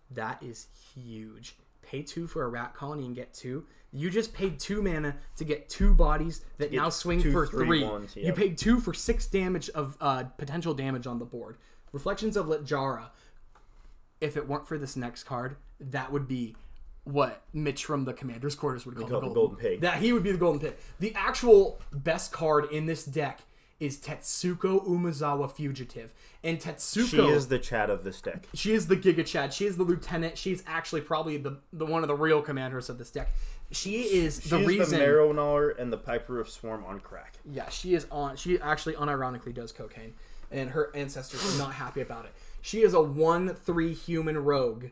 That is huge. Pay 2 for a rat colony and get 2. You just paid 2 mana to get 2 bodies that now swing for 3. Ones, yep. You paid 2 for 6 damage of potential damage on the board. Reflections of Lit Jara. If it weren't for this next card, that would be what Mitch from the Commander's Quarters would call the Golden Pig. That he would be the Golden Pig. The actual best card in this deck is Tetsuko Umezawa Fugitive. And Tetsuko... She is the Chad of this deck. She is the Giga Chad. She is the Lieutenant. She's actually probably the one of the real commanders of this deck. She's the Marrow Gnawer and the Piper of Swarm on crack. Yeah, she actually unironically does cocaine. And her ancestors are not happy about it. She is a 1/3 human rogue.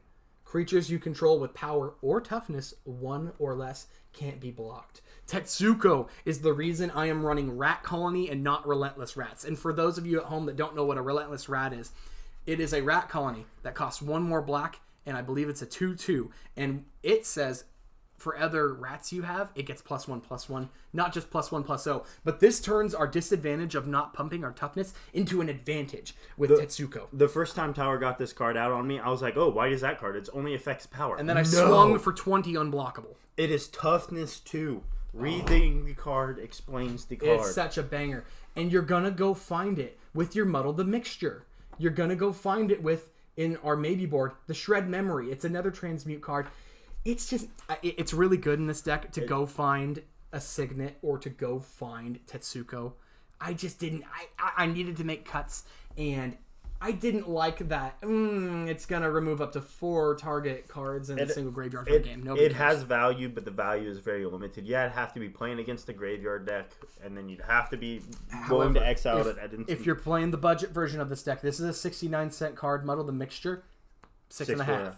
Creatures you control with power or toughness 1 or less can't be blocked. Tetsuko is the reason I am running Rat Colony and not Relentless Rats. And for those of you at home that don't know what a Relentless Rat is, it is a rat colony that costs 1 more black, and I believe it's a 2/2. And it says for other rats you have, it gets +1/+1, not just +1/+0. But this turns our disadvantage of not pumping our toughness into an advantage with Tetsuko. The first time Tower got this card out on me, I was like, oh, why does that card? It only affects power. And then I swung for 20 unblockable. It is toughness 2. Reading the card explains the card. It's such a banger. And you're going to go find it with your Muddle the Mixture. You're going to go find it with, in our maybe board, the Shred Memory. It's another transmute card. It's just, it's really good in this deck to go find a Signet or to go find Tetsuko. I just didn't, I needed to make cuts, and I didn't like that. It's going to remove up to 4 target cards in a single graveyard for game. It has value, but the value is very limited. Yeah, it'd have to be playing against a graveyard deck, and then you'd have to be going to exile it at instant. If you're playing the budget version of this deck, this is a 69-cent card, Muddle the Mixture, 6.5.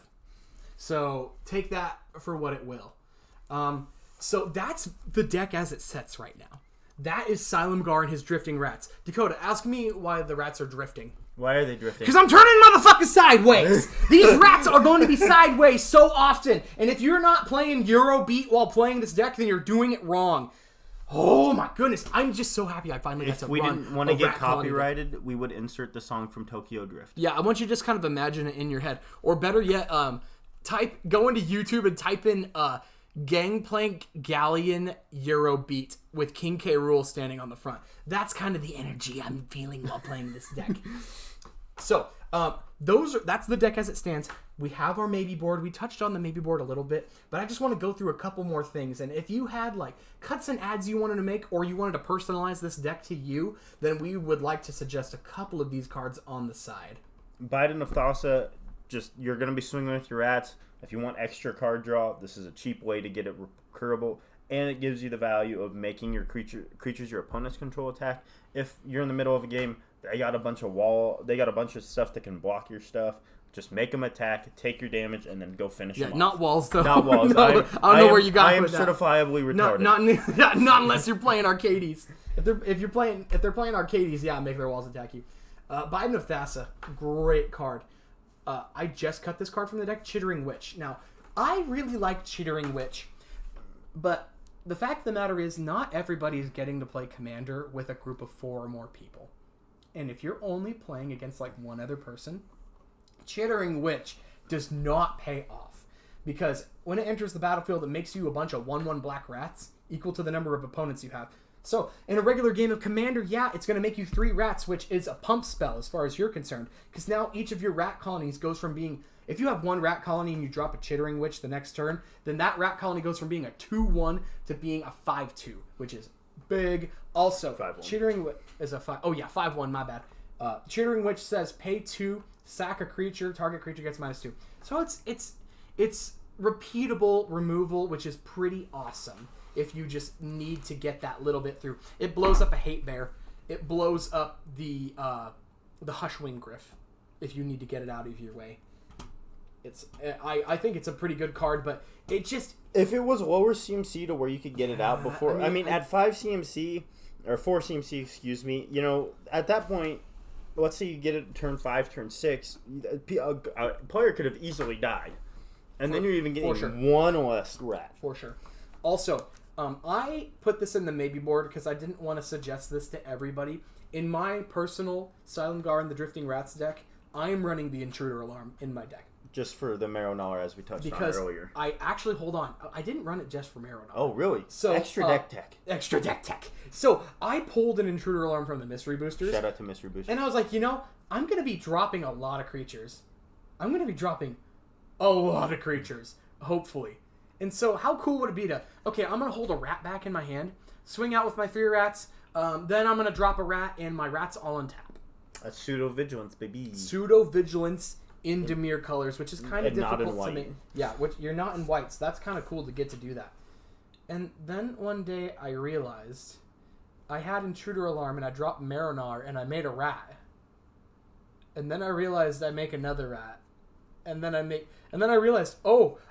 So take that for what it will. So that's the deck as it sets right now. That is Silumgar and his drifting rats. Dakota, ask me why the rats are drifting. Why are they drifting? Because I'm turning motherfuckers sideways. These rats are going to be sideways so often. And if you're not playing Eurobeat while playing this deck, then you're doing it wrong. Oh my goodness. I'm just so happy I finally got to run. If we didn't want to get copyrighted, we would insert the song from Tokyo Drift. Yeah, I want you to just kind of imagine it in your head. Or better yet, go into YouTube and type in Gangplank Galleon Eurobeat with King K. Rool standing on the front. That's kind of the energy I'm feeling while playing this deck. So, that's the deck as it stands. We have our maybe board. We touched on the maybe board a little bit, but I just want to go through a couple more things. And if you had like cuts and adds you wanted to make, or you wanted to personalize this deck to you, then we would like to suggest a couple of these cards on the side. Biden of Thassa, you're going to be swinging with your rats. If you want extra card draw, this is a cheap way to get it recurable, and it gives you the value of making your creatures your opponent's control attack. If you're in the middle of a game, they got a bunch of stuff that can block your stuff. Just make them attack, take your damage, and then go finish them off. Not walls, though. Not walls. No, I don't know where you got with that. I am certifiably retarded. Not unless you're playing Arcades. If they're playing Arcades, yeah, make their walls attack you. Biden of Thassa, great card. I just cut this card from the deck, Chittering Witch. Now, I really like Chittering Witch, but the fact of the matter is not everybody's getting to play Commander with a group of 4 or more people. And if you're only playing against like one other person, Chittering Witch does not pay off. Because when it enters the battlefield, it makes you a bunch of 1/1 black rats equal to the number of opponents you have. So, in a regular game of Commander, yeah, it's going to make you 3 rats, which is a pump spell as far as you're concerned. Because now each of your rat colonies goes from being... If you have 1 rat colony and you drop a Chittering Witch the next turn, then that rat colony goes from being a 2/1 to being a 5/2, which is big. Also, 5/1. Chittering Witch is a 5... Oh, yeah, 5/1, my bad. Chittering Witch says pay 2, sack a creature, target creature gets -2. So it's repeatable removal, which is pretty awesome. If you just need to get that little bit through. It blows up a Hate Bear. It blows up the Hushwing Griff if you need to get it out of your way. I think it's a pretty good card, but it just... If it was lower CMC to where you could get it out before... I mean, at 5 CMC, or 4 CMC, excuse me, at that point, let's say you get it turn 5, turn 6, a player could have easily died. And then you're even getting 1 less rat. For sure. Also... I put this in the maybe board because I didn't want to suggest this to everybody. In my personal Silumgar and the Drifting Rats deck, I am running the Intruder Alarm in my deck. Just for the Marrow-Gnawer, as we touched on earlier. I actually, hold on, I didn't run it just for Marrow-Gnawer. Oh, really? So, extra deck tech. Extra deck tech. So, I pulled an Intruder Alarm from the Mystery Boosters. Shout out to Mystery Boosters. And I was like, I'm going to be dropping a lot of creatures. I'm going to be dropping a lot of creatures, hopefully. And so, how cool would it be to, okay, I'm going to hold a rat back in my hand, swing out with my 3 rats, then I'm going to drop a rat, and my rat's all on tap. That's Pseudo-Vigilance, baby. Pseudo-Vigilance in Dimir colors, which is kind of difficult not in white. to make. Yeah, which you're not in white, so that's kind of cool to get to do that. And then one day, I realized I had Intruder Alarm, and I dropped Marrow-Gnawer, and I made a rat. And then I realized I make another rat. And then I realized,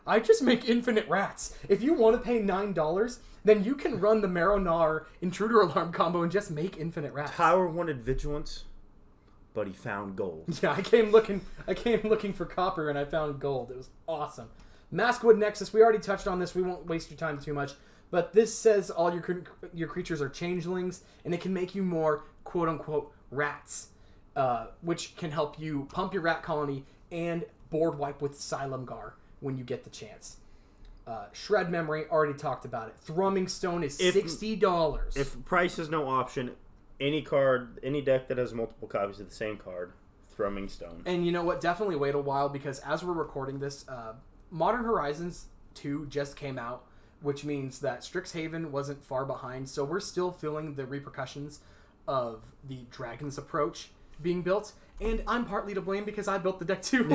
I just make infinite rats. If you want to pay $9, then you can run the Marrow-Gnawer Intruder Alarm combo and just make infinite rats. Tower wanted Vigilance, but he found gold. Yeah, I came looking for copper and I found gold. It was awesome. Maskwood Nexus, we already touched on this. We won't waste your time too much. But this says all your creatures are changelings, and it can make you more quote-unquote rats, which can help you pump your rat colony and board wipe with Silumgar when you get the chance. Shred Memory, already talked about it. Thrumming Stone is $60. If price is no option, any deck that has multiple copies of the same card, Thrumming Stone. And you know what? Definitely wait a while, because as we're recording this, Modern Horizons 2 just came out, which means that Strixhaven wasn't far behind, so we're still feeling the repercussions of the Dragon's approach being built, and I'm partly to blame because I built the deck too.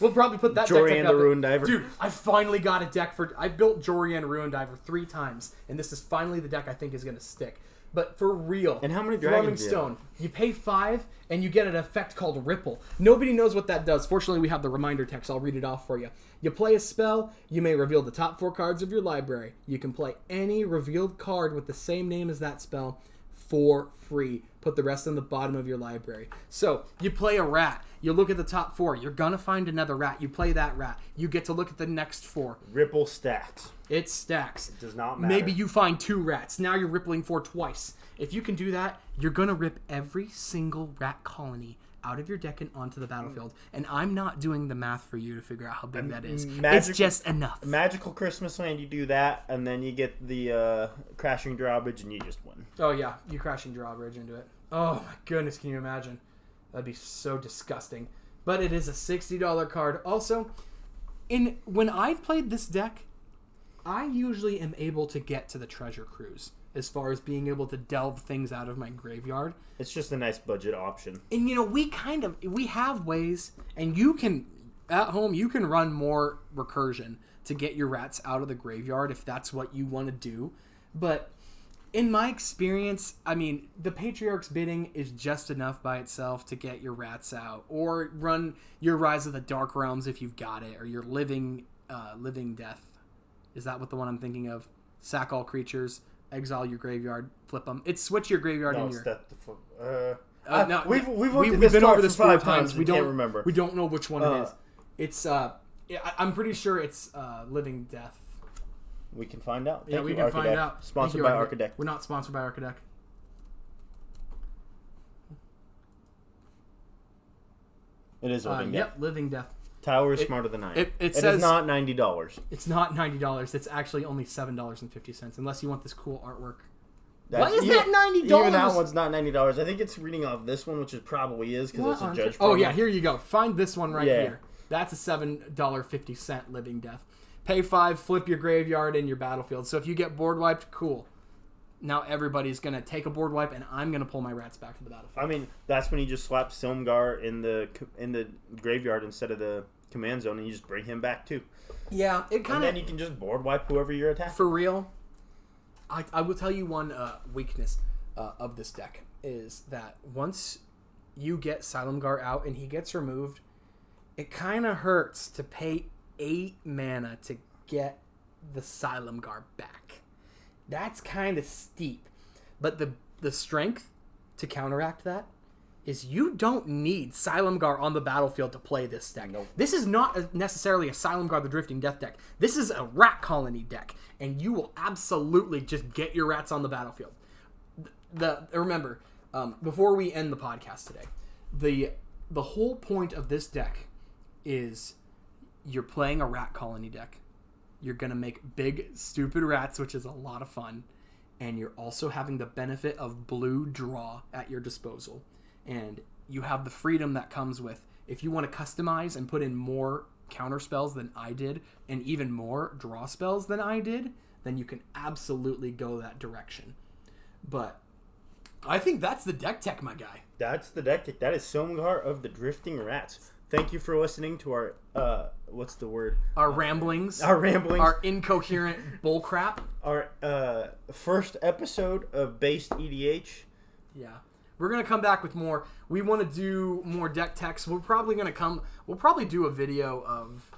We'll probably put that Jorian deck the up. Ruin Diver. Dude, I finally got a deck I built Jorian Ruin Diver 3 times, and this is finally the deck I think is going to stick. But for real, and how many Thrumming dragons do Stone, you pay 5 and you get an effect called Ripple. Nobody knows what that does. Fortunately, we have the reminder text. I'll read it off for you. You play a spell, you may reveal the top 4 cards of your library. You can play any revealed card with the same name as that spell for free. Put the rest on the bottom of your library. So, you play a rat. You look at the top 4. You're going to find another rat. You play that rat. You get to look at the next 4. Ripple stacks. It stacks. It does not matter. Maybe you find 2 rats. Now you're rippling 4 twice. If you can do that, you're going to rip every single rat colony out of your deck and onto the battlefield. And I'm not doing the math for you to figure out how big that is. It's just enough. Magical Christmas Land, you do that, and then you get the Crashing Drawbridge, and you just win. Oh, yeah. You Crashing Drawbridge into it. Oh, my goodness. Can you imagine? That'd be so disgusting. But it is a $60 card. Also, when I've played this deck, I usually am able to get to the Treasure Cruise as far as being able to delve things out of my graveyard. It's just a nice budget option. And, we have ways, and you can, at home, you can run more recursion to get your rats out of the graveyard if that's what you want to do. But in my experience, I mean, the Patriarch's Bidding is just enough by itself to get your rats out. Or run your Rise of the Dark Realms if you've got it, or your Living Death. Is that what the one I'm thinking of? Sack all creatures, exile your graveyard, flip them. It's switch your graveyard in your... No, we've been over this 5 times. We can't remember. We don't know which one it is. It's I'm pretty sure it's Living Death. We can find out. We can find out. Sponsored by Arcadeck. We're not sponsored by Arcadeck. It is Living Death. Yep, Living Death. Tower is smarter than I am. It says is not $90. It's not $90. It's actually only $7.50, unless you want this cool artwork. Why is that $90? Even that one's not $90. I think it's reading off this one, which it probably is because it's a judge. Oh yeah, here you go. Find this one right here. That's a $7.50 Living Death. Pay 5, flip your graveyard and your battlefield. So if you get board wiped, cool. Now everybody's gonna take a board wipe, and I'm gonna pull my rats back to the battlefield. I mean, that's when you just slap Silumgar in the graveyard instead of the command zone, and you just bring him back too. Yeah, it kind of. And then you can just board wipe whoever you're attacking. For real, I will tell you one weakness of this deck is that once you get Silumgar out and he gets removed, it kind of hurts to pay 8 mana to get the Silumgar back. That's kind of steep. But the strength to counteract that is you don't need Silumgar on the battlefield to play this deck. Nope. This is not necessarily a Silumgar the Drifting Death deck. This is a Rat Colony deck, and you will absolutely just get your rats on the battlefield. Remember, before we end the podcast today, the whole point of this deck is you're playing a Rat Colony deck. You're going to make big, stupid rats, which is a lot of fun. And you're also having the benefit of blue draw at your disposal. And you have the freedom that comes with, if you want to customize and put in more counter spells than I did, and even more draw spells than I did, then you can absolutely go that direction. But I think that's the deck tech, my guy. That's the deck tech. That is Silumgar of the Drifting Rats. Thank you for listening to our, what's the word? Our ramblings. Our incoherent bullcrap. Our first episode of Based EDH. Yeah. We're going to come back with more. We want to do more deck techs. We'll probably do a video of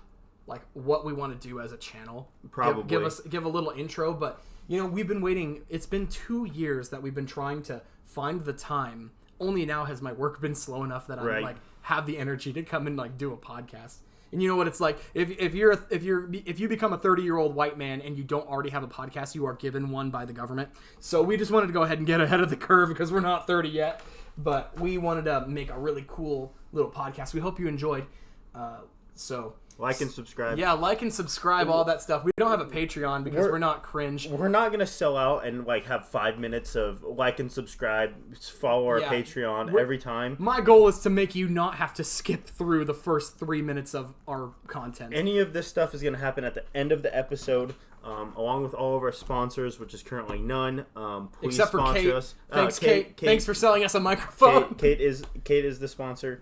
like what we want to do as a channel. Probably. Give a little intro, but we've been waiting. It's been 2 years that we've been trying to find the time. Only now has my work been slow enough that I have the energy to come and do a podcast. And you know what it's like if you become a 30-year-old white man and you don't already have a podcast, you are given one by the government. So we just wanted to go ahead and get ahead of the curve because we're not 30 yet, but we wanted to make a really cool little podcast. We hope you enjoyed. So like and subscribe. Yeah, like and subscribe, all that stuff. We don't have a Patreon because we're not cringe. We're not gonna sell out and like have 5 minutes of like and subscribe, follow our Patreon every time. My goal is to make you not have to skip through the first 3 minutes of our content. Any of this stuff is gonna happen at the end of the episode, along with all of our sponsors, which is currently none. Please except for sponsor Kate. us. Thanks, Kate. Thanks for selling us a microphone. Kate is the sponsor.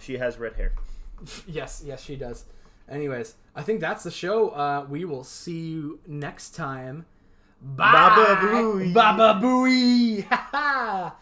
She has red hair. Yes, she does. Anyways, I think that's the show. We will see you next time. Bye. Baba booey. Baba booey. Ha ha.